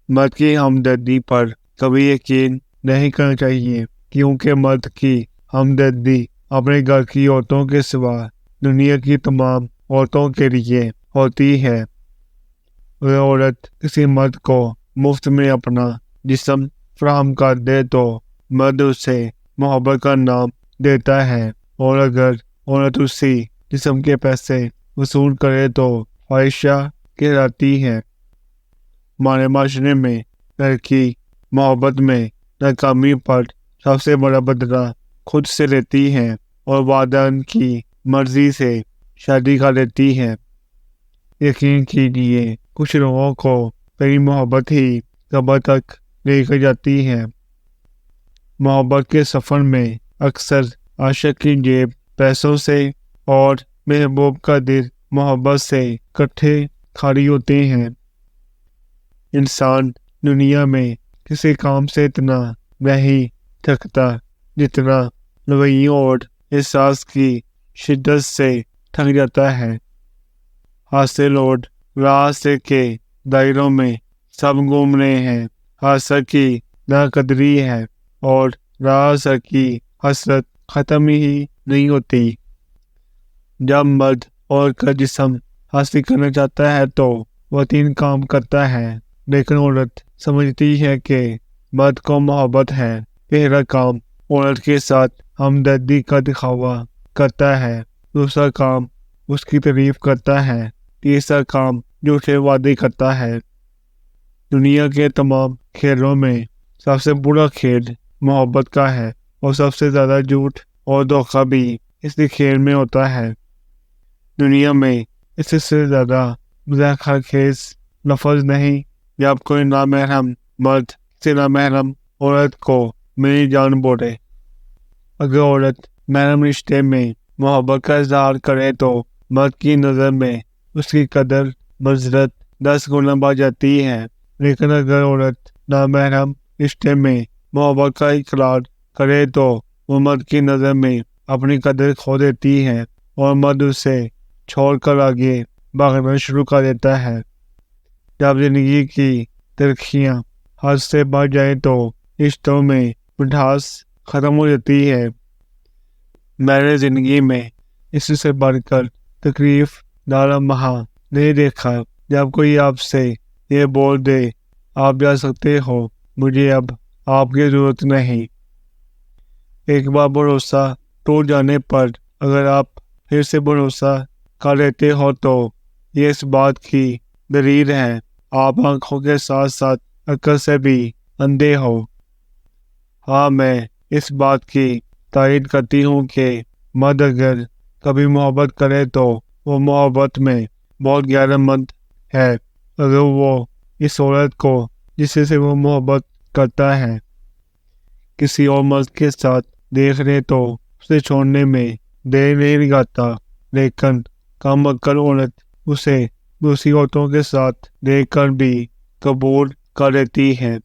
مرد کی ہمدردی پر کبھی یقین نہیں کرنا چاہیے، کیونکہ مرد کی ہمدردی اپنے گھر کی عورتوں کے سوا دنیا کی تمام عورتوں کے لیے ہوتی ہے۔ اگر عورت کسی مرد کو مفت میں اپنا جسم فراہم کر دے تو مرد اسے محبت کا نام دیتا ہے، اور اگر عورت اسی جسم کے پیسے وصول کرے تو خواہشہ کہلاتی ہے۔ ہمارے معاشرے میں لڑکی محبت میں ناکامی پر سب سے بڑا بدلہ خود سے لیتی ہے اور والدین کی مرضی سے شادی کر لیتی ہے۔ یقین کیجیے کچھ لوگوں کو پہلی محبت ہی قبر تک لے کر جاتی ہے۔ محبت کے سفر میں اکثر عاشق کی جیب پیسوں سے اور محبوب کا دل محبت سے اکٹھے خالی ہوتے ہیں۔ انسان دنیا میں کسی کام سے اتنا نہیں تھکتا جتنا رویوں اور احساس کی شدت سے تھک جاتا ہے۔ حاصل اور راستے کے دائروں میں سب گھوم رہے ہیں، حاصل کی ناقدری ہے اور راستے کی حسرت ختم ہی نہیں ہوتی۔ جب مرد عورت کا جسم حاصل کرنا چاہتا ہے تو وہ 3 کام کرتا ہے، لیکن عورت سمجھتی ہے کہ مرد کو محبت ہے۔ پہلا کام عورت کے ساتھ ہمدردی کا دکھاوا کرتا ہے، دوسرا کام اس کی تعریف کرتا ہے، تیسرا کام جھوٹے وعدے کرتا ہے۔ دنیا کے تمام کھیلوں میں سب سے برا کھیل محبت کا ہے، اور سب سے زیادہ جھوٹ اور دھوکہ بھی اسی کھیل میں ہوتا ہے۔ دنیا میں اس سے زیادہ مضحکہ خیز لفظ نہیں جب کوئی نامحرم مرد سے نامحرم عورت کو میری جان بولے۔ اگر عورت محرم رشتے میں محبت کا اظہار کرے تو مرد کی نظر میں اس کی قدر منزلت 10 گنا بڑھ جاتی ہے، لیکن اگر عورت نامحرم رشتے میں محبت کا اقرار کرے تو وہ مرد کی نظر میں اپنی قدر کھو دیتی ہے اور مرد اسے چھوڑ کر آگے بھاگنا شروع کر دیتا ہے۔ جب زندگی کی تلخیاں حد سے بڑھ جائیں تو رشتوں میں مٹھاس ختم ہو جاتی ہے۔ میں نے زندگی میں اس سے بڑھ کر تکلیف دہ لمحہ نہیں دیکھا جب کوئی آپ سے یہ بول دے آپ جا سکتے ہو، مجھے اب آپ کی ضرورت نہیں۔ ایک بار بھروسہ ٹوٹ جانے پر اگر آپ پھر سے بھروسہ کر لیتے ہو تو یہ اس بات کی دلیل ہے آپ آنکھوں کے ساتھ ساتھ عقل سے بھی اندھے ہو۔ ہاں، میں اس بات کی تائید کرتی ہوں کہ مرد اگر کبھی محبت کرے تو وہ محبت میں بہت غیرت مند ہے۔ اگر وہ اس عورت کو جس سے وہ محبت کرتا ہے کسی اور مرد کے ساتھ دیکھ لے تو اسے چھوڑنے میں دیر نہیں لگاتا، لیکن کم عقل عورت اسے دوسری عورتوں کے ساتھ دیکھ کر بھی قبول کر لیتی ہے۔